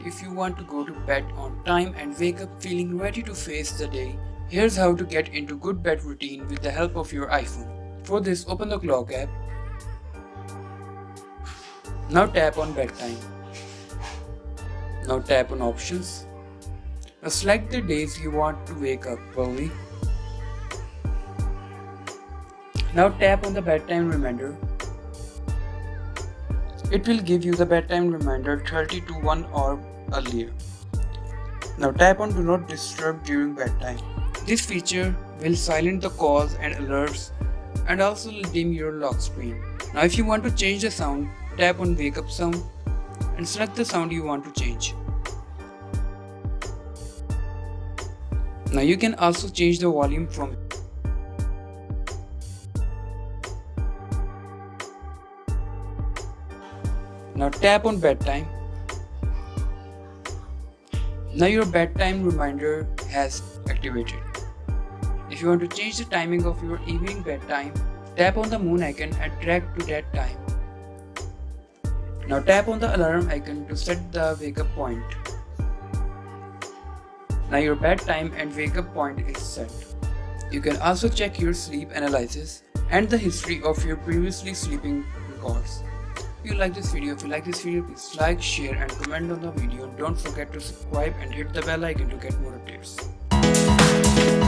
if you want to go to bed on time and wake up feeling ready to face the day. Here's how to get into good bed routine with the help of your iPhone. For this, open the clock app. Now tap on bedtime. Now tap on options. Now select the days you want to wake up early. Now tap on the bedtime reminder. It will give you the bedtime reminder 30 to 1 hour earlier. Now tap on Do Not Disturb during bedtime. This feature will silence the calls and alerts and also dim your lock screen. Now if you want to change the sound, tap on Wake Up Sound and select the sound you want to change. Now you can also change the volume from Now tap on bedtime. Now your bedtime reminder has activated. If you want to change the timing of your evening bedtime, tap on the moon icon and drag to that time. Now tap on the alarm icon to set the wake up point. Now your bedtime and wake up point is set. You can also check your sleep analysis and the history of your previously sleeping records. If you like this video, please like, share and comment on the video. Don't forget to subscribe and hit the bell icon to get more updates.